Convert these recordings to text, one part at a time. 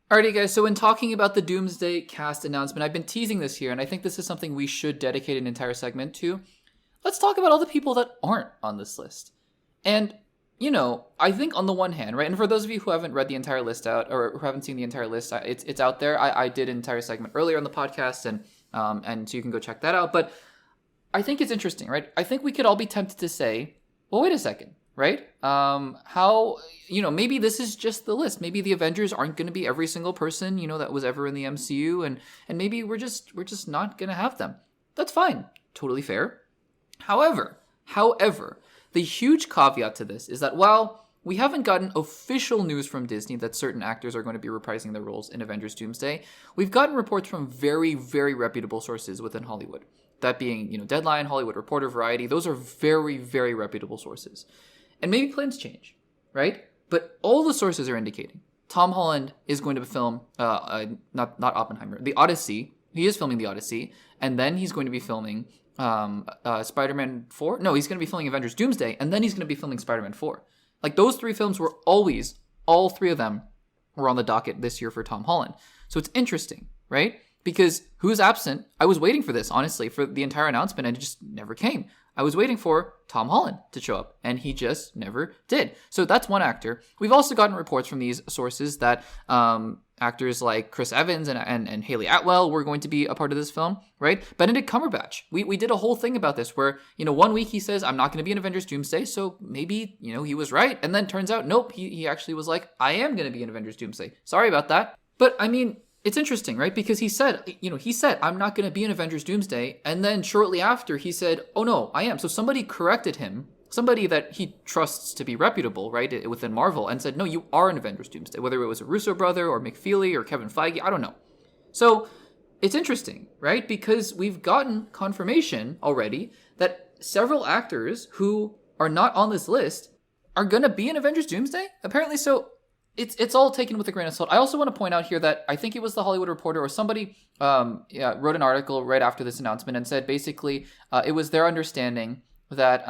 Alrighty, guys, so in talking about the Doomsday cast announcement, I've been teasing this here, and I think this is something we should dedicate an entire segment to. Let's talk about all the people that aren't on this list. And, I think on the one hand, right, and for those of you who haven't read the entire list out, or who haven't seen the entire list, it's out there. I did an entire segment earlier on the podcast, and so you can go check that out. But I think it's interesting, right? I think we could all be tempted to say, well, wait a second. Right? Maybe this is just the list. Maybe the Avengers aren't going to be every single person, that was ever in the MCU, and maybe we're just not going to have them. That's fine. Totally fair. However, the huge caveat to this is that while we haven't gotten official news from Disney that certain actors are going to be reprising their roles in Avengers Doomsday, we've gotten reports from very, very reputable sources within Hollywood. That being, Deadline, Hollywood Reporter, Variety. Those are very, very reputable sources. And maybe plans change, right? But all the sources are indicating Tom Holland is going to film, not Oppenheimer, The Odyssey. He is filming The Odyssey. And then he's going to be filming Spider-Man 4. No, he's going to be filming Avengers Doomsday. And then he's going to be filming Spider-Man 4. Like, those three films were always, all three of them were on the docket this year for Tom Holland. So it's interesting, right? Because who's absent? I was waiting for this, honestly, for the entire announcement, and it just never came. I was waiting for Tom Holland to show up, and he just never did. So that's one actor. We've also gotten reports from these sources that actors like Chris Evans and Haley Atwell were going to be a part of this film, right? Benedict Cumberbatch. We did a whole thing about this where, 1 week he says, I'm not going to be in Avengers Doomsday, so maybe, he was right. And then turns out, nope, he actually was like, I am going to be in Avengers Doomsday. Sorry about that. But, it's interesting, right? Because he said, I'm not going to be in Avengers Doomsday. And then shortly after, he said, oh no, I am. So somebody corrected him, somebody that he trusts to be reputable, right, within Marvel, and said, no, you are in Avengers Doomsday. Whether it was a Russo brother or McFeely or Kevin Feige, I don't know. So it's interesting, right? Because we've gotten confirmation already that several actors who are not on this list are going to be in Avengers Doomsday, apparently. So it's all taken with a grain of salt. I also want to point out here that I think it was the Hollywood Reporter or somebody wrote an article right after this announcement and said basically it was their understanding that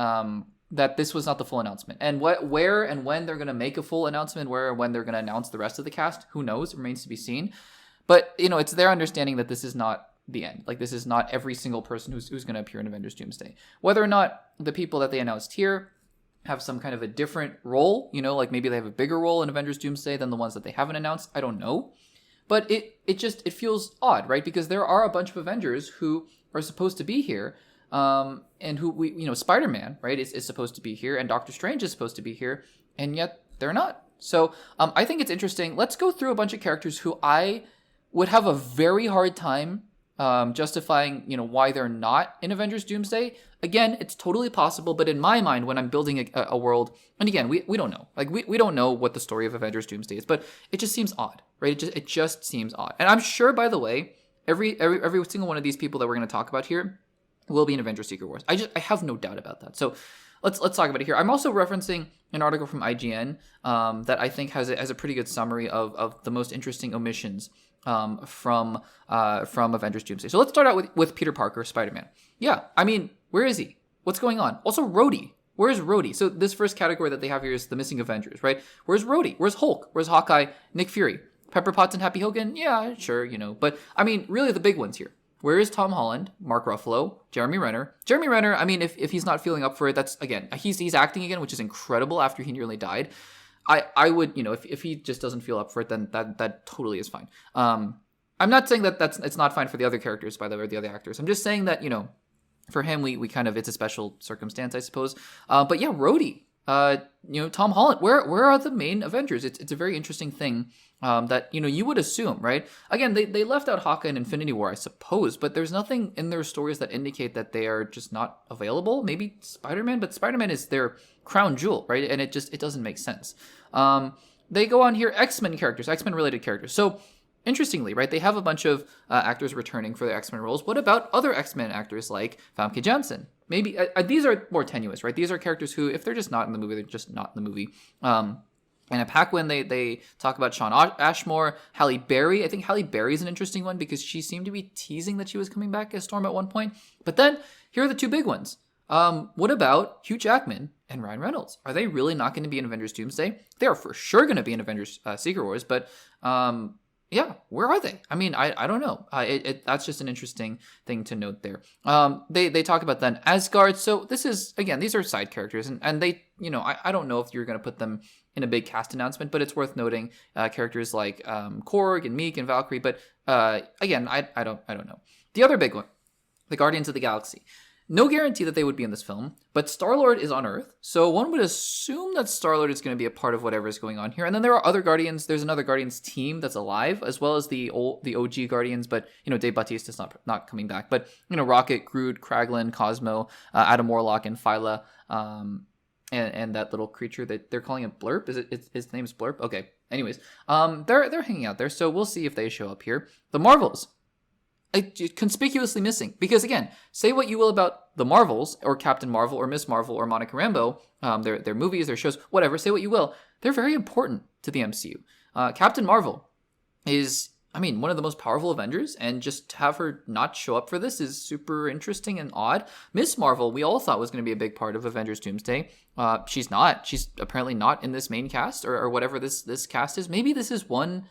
that this was not the full announcement. And where and when they're going to make a full announcement, where and when they're going to announce the rest of the cast, who knows? It remains to be seen. But, it's their understanding that this is not the end. Like, this is not every single person who's going to appear in Avengers Doomsday. Whether or not the people that they announced here have some kind of a different role, like maybe they have a bigger role in Avengers Doomsday than the ones that they haven't announced. I don't know. But it feels odd, right? Because there are a bunch of Avengers who are supposed to be here, and who Spider-Man, right, is supposed to be here, and Doctor Strange is supposed to be here, and yet they're not. So I think it's interesting. Let's go through a bunch of characters who I would have a very hard time justifying, why they're not in Avengers Doomsday. Again, it's totally possible, but in my mind, when I'm building a world, and again, we don't know. Like, we don't know what the story of Avengers Doomsday is, but it just seems odd, right? It just seems odd. And I'm sure, by the way, every single one of these people that we're going to talk about here will be in Avengers Secret Wars. I have no doubt about that. So let's talk about it here. I'm also referencing an article from IGN that I think has a pretty good summary of the most interesting omissions from Avengers Doomsday. So let's start out with Peter Parker, Spider-Man. Yeah, where is he? What's going on? Also, Rhodey. Where's Rhodey? So this first category that they have here is the missing Avengers, right? Where's Rhodey? Where's Hulk? Where's Hawkeye? Nick Fury? Pepper Potts and Happy Hogan? Yeah, sure, But, really the big ones here. Where is Tom Holland, Mark Ruffalo, Jeremy Renner? Jeremy Renner, if he's not feeling up for it, that's, again, he's acting again, which is incredible after he nearly died. I would, if he just doesn't feel up for it, then that totally is fine. I'm not saying that it's not fine for the other characters, by the way, or the other actors. I'm just saying that, for him, we kind of, it's a special circumstance, I suppose. But yeah, Rhodey, Tom Holland, where are the main Avengers? It's a very interesting thing that, you would assume, right? Again, they left out Hawkeye and Infinity War, I suppose, but there's nothing in their stories that indicate that they are just not available. Maybe Spider-Man, but Spider-Man is their crown jewel, right? And it doesn't make sense. They go on here, X-Men characters, X-Men related characters. So, interestingly, right, they have a bunch of actors returning for their X-Men roles. What about other X-Men actors like Famke Janssen? Maybe these are more tenuous, right? These are characters who, if they're just not in the movie, they're just not in the movie. And at Paquin, they talk about Shawn Ashmore, Halle Berry. I think Halle Berry is an interesting one because she seemed to be teasing that she was coming back as Storm at one point. But then, here are the two big ones. What about Hugh Jackman and Ryan Reynolds? Are they really not going to be in Avengers Doomsday? They are for sure going to be in Avengers Secret Wars, but yeah, where are they? I mean, I don't know. That's just an interesting thing to note there. They talk about then Asgard. So this is, again, these are side characters, and they, I don't know if you're going to put them in a big cast announcement, but it's worth noting characters like Korg and Meek and Valkyrie. But again, I don't know. The other big one, the Guardians of the Galaxy. No guarantee that they would be in this film, but Star-Lord is on Earth, so one would assume that Star-Lord is going to be a part of whatever is going on here. And then there are other Guardians. There's another Guardians team that's alive, as well as the OG Guardians, but, Dave Bautista's not coming back. But, Rocket, Groot, Kraglin, Cosmo, Adam Warlock, and Phyla, and that little creature that they're calling it Blurp. His name's Blurp? Okay. Anyways, they're hanging out there, so we'll see if they show up here. The Marvels. Conspicuously missing, because again, say what you will about the Marvels or Captain Marvel or Miss Marvel or Monica Rambeau, their movies, their shows, whatever, say what you will, they're very important to the MCU. Captain Marvel is, one of the most powerful Avengers, and just to have her not show up for this is super interesting and odd. Miss Marvel, we all thought was going to be a big part of Avengers Doomsday. She's not. She's apparently not in this main cast or whatever this cast is. Maybe this is one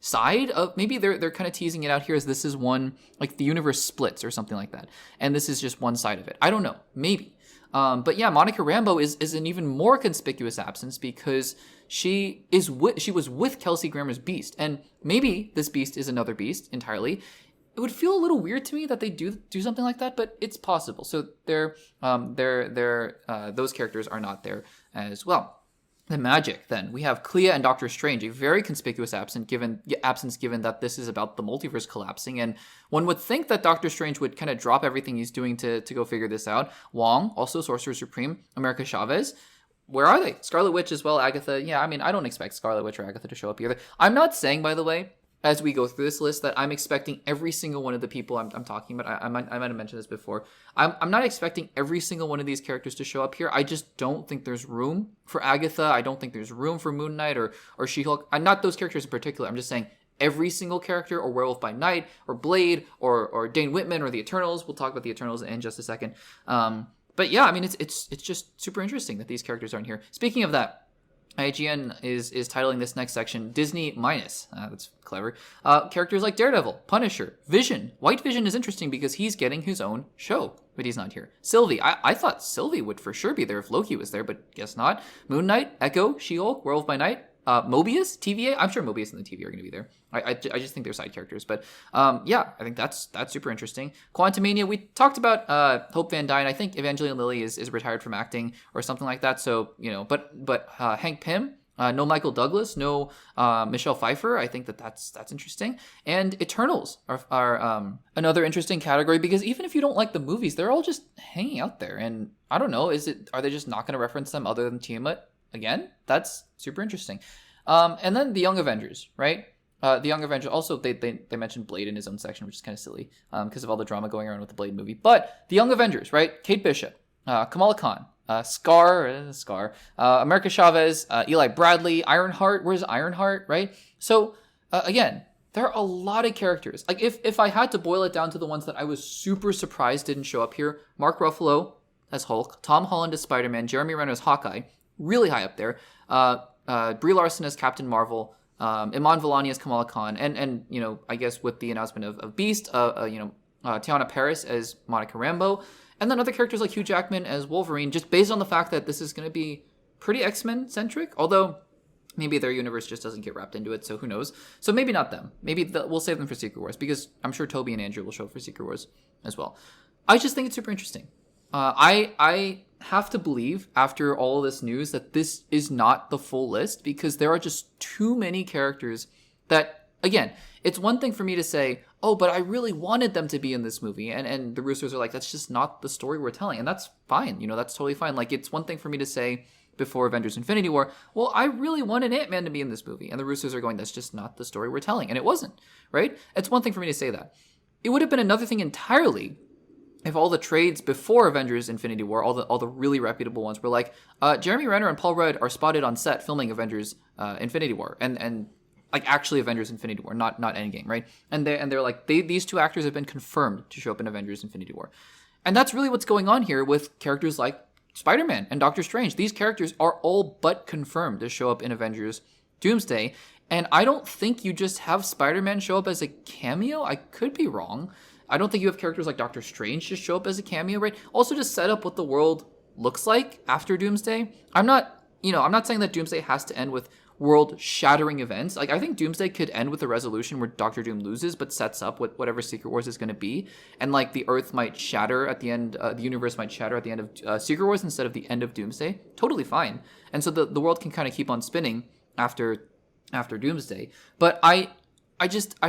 side of, maybe they're kind of teasing it out here as this is one, like the universe splits or something like that, and this is just one side of it. I don't know, maybe. But yeah, Monica Rambeau is an even more conspicuous absence because she was with Kelsey Grammer's Beast, and maybe this Beast is another Beast entirely. It would feel a little weird to me that they do something like that, but it's possible. So those characters are not there as well. The Magic, then. We have Clea and Doctor Strange, a very conspicuous absence given that this is about the multiverse collapsing, and one would think that Doctor Strange would kind of drop everything he's doing to go figure this out. Wong, also Sorcerer Supreme, America Chavez. Where are they? Scarlet Witch as well, Agatha. Yeah, I don't expect Scarlet Witch or Agatha to show up either. I'm not saying, by the way, as we go through this list, that I'm expecting every single one of the people I'm talking about. I might have mentioned this before. I'm not expecting every single one of these characters to show up here. I just don't think there's room for Agatha. I don't think there's room for Moon Knight or She-Hulk. Not those characters in particular. I'm just saying every single character, or Werewolf by Night, or Blade, or Dane Whitman, or the Eternals. We'll talk about the Eternals in just a second. But yeah, it's just super interesting that these characters aren't here. Speaking of that, IGN is titling this next section Disney minus. That's clever. Characters like Daredevil, Punisher, Vision. White Vision is interesting because he's getting his own show, but he's not here. Sylvie. I thought Sylvie would for sure be there if Loki was there, but guess not. Moon Knight, Echo, She-Hulk, Werewolf by Night, Mobius, TVA. I'm sure Mobius and the TVA are going to be there. I just think they're side characters, but yeah, I think that's super interesting. Quantumania, we talked about Hope Van Dyne. I think Evangeline Lilly is retired from acting or something like that. So but Hank Pym, no Michael Douglas, no Michelle Pfeiffer. I think that's interesting. And Eternals are another interesting category because even if you don't like the movies, they're all just hanging out there. And I don't know, are they just not going to reference them other than Tiamat? Again, that's super interesting. And then the Young Avengers, right? The Young Avengers, also, they mentioned Blade in his own section, which is kind of silly because of all the drama going around with the Blade movie. But the Young Avengers, right? Kate Bishop, Kamala Khan, Scar, America Chavez, Eli Bradley, Ironheart. Where's Ironheart, right? So, again, there are a lot of characters. Like, if I had to boil it down to the ones that I was super surprised didn't show up here, Mark Ruffalo as Hulk, Tom Holland as Spider-Man, Jeremy Renner as Hawkeye, really high up there. Brie Larson as Captain Marvel, Iman Vellani as Kamala Khan, and I guess with the announcement of Beast, Tiana Paris as Monica Rambeau, and then other characters like Hugh Jackman as Wolverine, just based on the fact that this is going to be pretty X-Men centric, although maybe their universe just doesn't get wrapped into it, so who knows. So maybe not them. Maybe we'll save them for Secret Wars, because I'm sure Toby and Andrew will show up for Secret Wars as well. I just think it's super interesting. I have to believe after all of this news that this is not the full list, because there are just too many characters that, again, it's one thing for me to say, oh, but I really wanted them to be in this movie. And the Russos are like, that's just not the story we're telling. And that's fine. That's totally fine. Like, it's one thing for me to say before Avengers Infinity War, well, I really wanted Ant-Man to be in this movie. And the Russos are going, that's just not the story we're telling. And it wasn't, right? It's one thing for me to say that. It would have been another thing entirely if all the trades before Avengers Infinity War, all the really reputable ones, were like, Jeremy Renner and Paul Rudd are spotted on set filming Avengers Infinity War, and like actually Avengers Infinity War, not Endgame, right? And they're like, these two actors have been confirmed to show up in Avengers Infinity War. And that's really what's going on here with characters like Spider-Man and Doctor Strange. These characters are all but confirmed to show up in Avengers Doomsday. And I don't think you just have Spider-Man show up as a cameo. I could be wrong. I don't think you have characters like Doctor Strange just show up as a cameo, right? Also to set up what the world looks like after Doomsday. I'm not saying that Doomsday has to end with world-shattering events. Like, I think Doomsday could end with a resolution where Doctor Doom loses, but sets up whatever Secret Wars is going to be. And, like, the Earth might shatter at the end, the universe might shatter at the end of Secret Wars instead of the end of Doomsday. Totally fine. And so the world can kind of keep on spinning after Doomsday. But I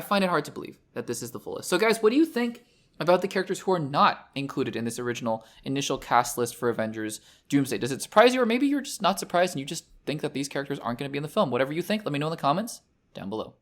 find it hard to believe that this is the fullest. So, guys, what do you think about the characters who are not included in this original initial cast list for Avengers Doomsday? Does it surprise you, or maybe you're just not surprised and you just think that these characters aren't going to be in the film? Whatever you think, let me know in the comments down below.